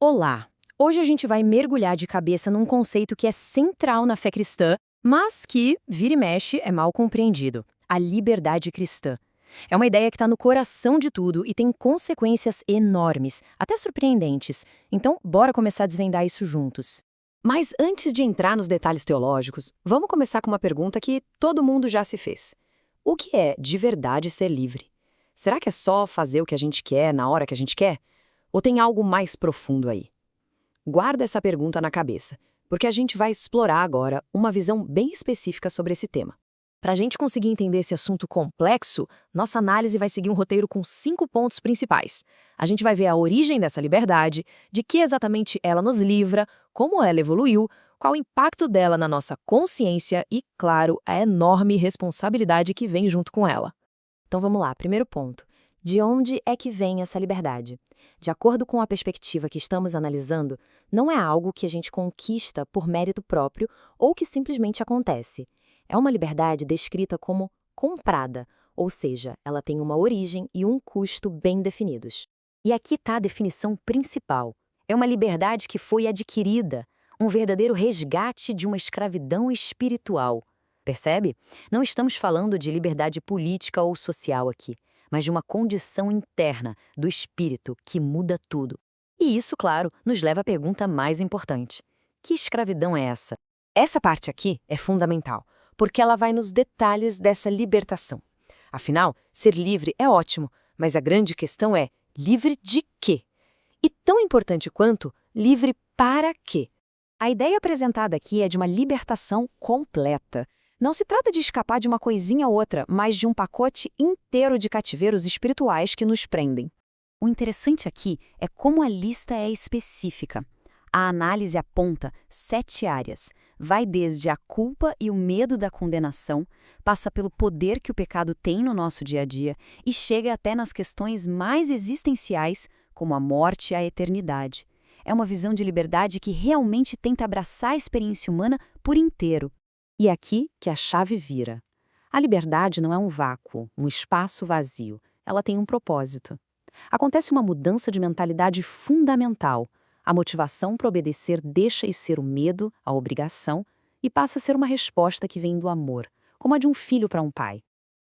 Olá! Hoje a gente vai mergulhar de cabeça num conceito que é central na fé cristã, mas que, vira e mexe, é mal compreendido: a liberdade cristã. É uma ideia que está no coração de tudo e tem consequências enormes, até surpreendentes. Então, bora começar a desvendar isso juntos. Mas antes de entrar nos detalhes teológicos, vamos começar com uma pergunta que todo mundo já se fez. O que é de verdade ser livre? Será que é só fazer o que a gente quer na hora que a gente quer? Ou tem algo mais profundo aí? Guarda essa pergunta na cabeça, porque a gente vai explorar agora uma visão bem específica sobre esse tema. Para a gente conseguir entender esse assunto complexo, nossa análise vai seguir um roteiro com 5 pontos principais. A gente vai ver a origem dessa liberdade, de que exatamente ela nos livra, como ela evoluiu, qual o impacto dela na nossa consciência e, claro, a enorme responsabilidade que vem junto com ela. Então vamos lá, primeiro ponto. De onde é que vem essa liberdade? De acordo com a perspectiva que estamos analisando, não é algo que a gente conquista por mérito próprio ou que simplesmente acontece. É uma liberdade descrita como comprada, ou seja, ela tem uma origem e um custo bem definidos. E aqui está a definição principal. É uma liberdade que foi adquirida, um verdadeiro resgate de uma escravidão espiritual. Percebe? Não estamos falando de liberdade política ou social aqui, mas de uma condição interna do espírito que muda tudo. E isso, claro, nos leva à pergunta mais importante: que escravidão é essa? Essa parte aqui é fundamental, porque ela vai nos detalhes dessa libertação. Afinal, ser livre é ótimo, mas a grande questão é: livre de quê? E tão importante quanto, livre para quê? A ideia apresentada aqui é de uma libertação completa. Não se trata de escapar de uma coisinha ou outra, mas de um pacote inteiro de cativeiros espirituais que nos prendem. O interessante aqui é como a lista é específica. A análise aponta 7 áreas. Vai desde a culpa e o medo da condenação, passa pelo poder que o pecado tem no nosso dia a dia e chega até nas questões mais existenciais, como a morte e a eternidade. É uma visão de liberdade que realmente tenta abraçar a experiência humana por inteiro. E é aqui que a chave vira. A liberdade não é um vácuo, um espaço vazio. Ela tem um propósito. Acontece uma mudança de mentalidade fundamental. A motivação para obedecer deixa de ser o medo, a obrigação, e passa a ser uma resposta que vem do amor, como a de um filho para um pai.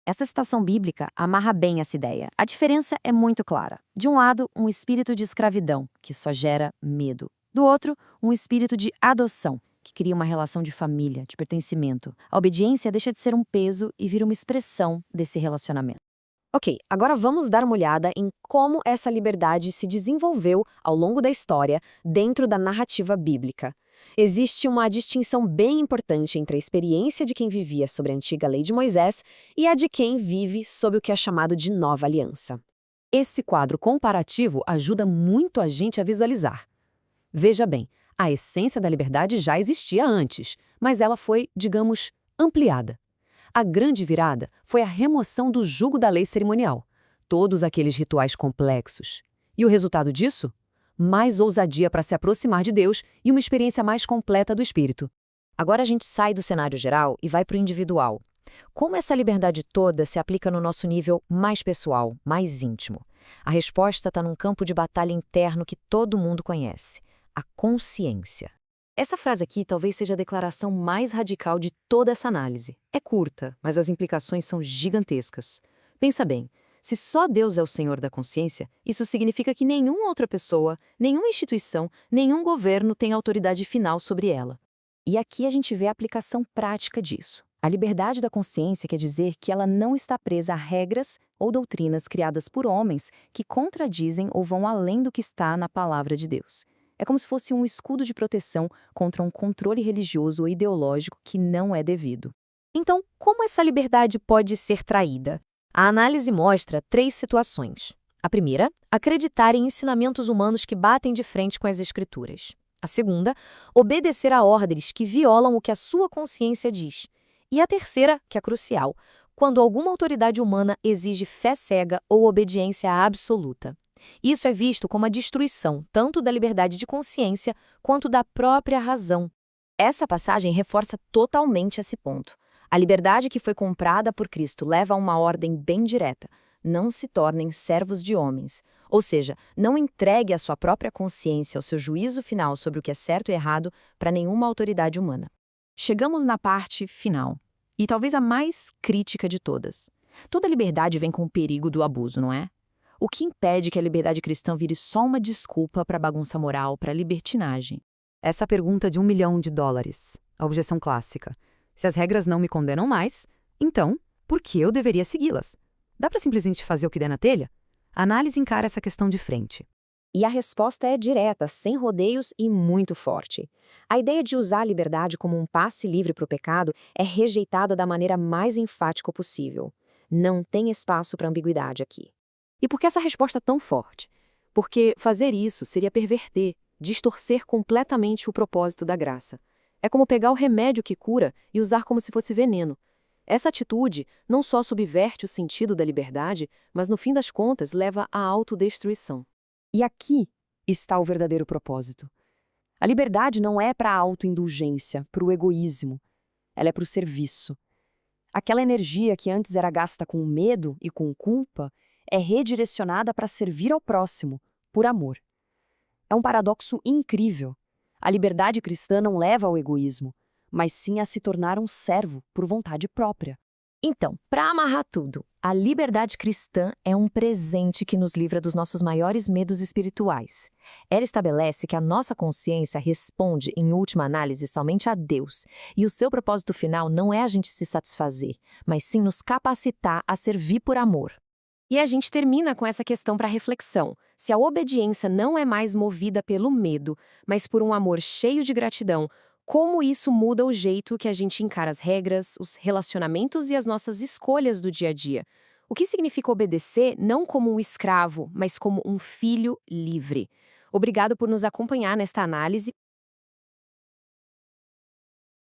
Essa citação bíblica amarra bem essa ideia. A diferença é muito clara. De um lado, um espírito de escravidão, que só gera medo. Do outro, um espírito de adoção, que cria uma relação de família, de pertencimento. A obediência deixa de ser um peso e vira uma expressão desse relacionamento. Ok, agora vamos dar uma olhada em como essa liberdade se desenvolveu ao longo da história dentro da narrativa bíblica. Existe uma distinção bem importante entre a experiência de quem vivia sob a antiga lei de Moisés e a de quem vive sob o que é chamado de Nova Aliança. Esse quadro comparativo ajuda muito a gente a visualizar. Veja bem, a essência da liberdade já existia antes, mas ela foi, digamos, ampliada. A grande virada foi a remoção do jugo da lei cerimonial, todos aqueles rituais complexos. E o resultado disso? Mais ousadia para se aproximar de Deus e uma experiência mais completa do Espírito. Agora a gente sai do cenário geral e vai para o individual. Como essa liberdade toda se aplica no nosso nível mais pessoal, mais íntimo? A resposta está num campo de batalha interno que todo mundo conhece: a consciência. Essa frase aqui talvez seja a declaração mais radical de toda essa análise. É curta, mas as implicações são gigantescas. Pensa bem, se só Deus é o Senhor da consciência, isso significa que nenhuma outra pessoa, nenhuma instituição, nenhum governo tem autoridade final sobre ela. E aqui a gente vê a aplicação prática disso. A liberdade da consciência quer dizer que ela não está presa a regras ou doutrinas criadas por homens que contradizem ou vão além do que está na palavra de Deus. É como se fosse um escudo de proteção contra um controle religioso ou ideológico que não é devido. Então, como essa liberdade pode ser traída? A análise mostra 3 situações. A primeira, acreditar em ensinamentos humanos que batem de frente com as Escrituras. A segunda, obedecer a ordens que violam o que a sua consciência diz. E a terceira, que é crucial, quando alguma autoridade humana exige fé cega ou obediência absoluta. Isso é visto como a destruição tanto da liberdade de consciência quanto da própria razão. Essa passagem reforça totalmente esse ponto. A liberdade que foi comprada por Cristo leva a uma ordem bem direta: não se tornem servos de homens. Ou seja, não entregue a sua própria consciência, ao seu juízo final sobre o que é certo e errado para nenhuma autoridade humana. Chegamos na parte final, e talvez a mais crítica de todas. Toda liberdade vem com o perigo do abuso, não é? O que impede que a liberdade cristã vire só uma desculpa para bagunça moral, para libertinagem? Essa pergunta de US$ 1 milhão, a objeção clássica. Se as regras não me condenam mais, então, por que eu deveria segui-las? Dá para simplesmente fazer o que der na telha? A análise encara essa questão de frente. E a resposta é direta, sem rodeios e muito forte. A ideia de usar a liberdade como um passe livre para o pecado é rejeitada da maneira mais enfática possível. Não tem espaço para ambiguidade aqui. E por que essa resposta é tão forte? Porque fazer isso seria perverter, distorcer completamente o propósito da graça. É como pegar o remédio que cura e usar como se fosse veneno. Essa atitude não só subverte o sentido da liberdade, mas no fim das contas leva à autodestruição. E aqui está o verdadeiro propósito. A liberdade não é para a autoindulgência, para o egoísmo. Ela é para o serviço. Aquela energia que antes era gasta com medo e com culpa é redirecionada para servir ao próximo, por amor. É um paradoxo incrível. A liberdade cristã não leva ao egoísmo, mas sim a se tornar um servo por vontade própria. Então, para amarrar tudo, a liberdade cristã é um presente que nos livra dos nossos maiores medos espirituais. Ela estabelece que a nossa consciência responde, em última análise, somente a Deus, e o seu propósito final não é a gente se satisfazer, mas sim nos capacitar a servir por amor. E a gente termina com essa questão para reflexão. Se a obediência não é mais movida pelo medo, mas por um amor cheio de gratidão, como isso muda o jeito que a gente encara as regras, os relacionamentos e as nossas escolhas do dia a dia? O que significa obedecer não como um escravo, mas como um filho livre? Obrigado por nos acompanhar nesta análise.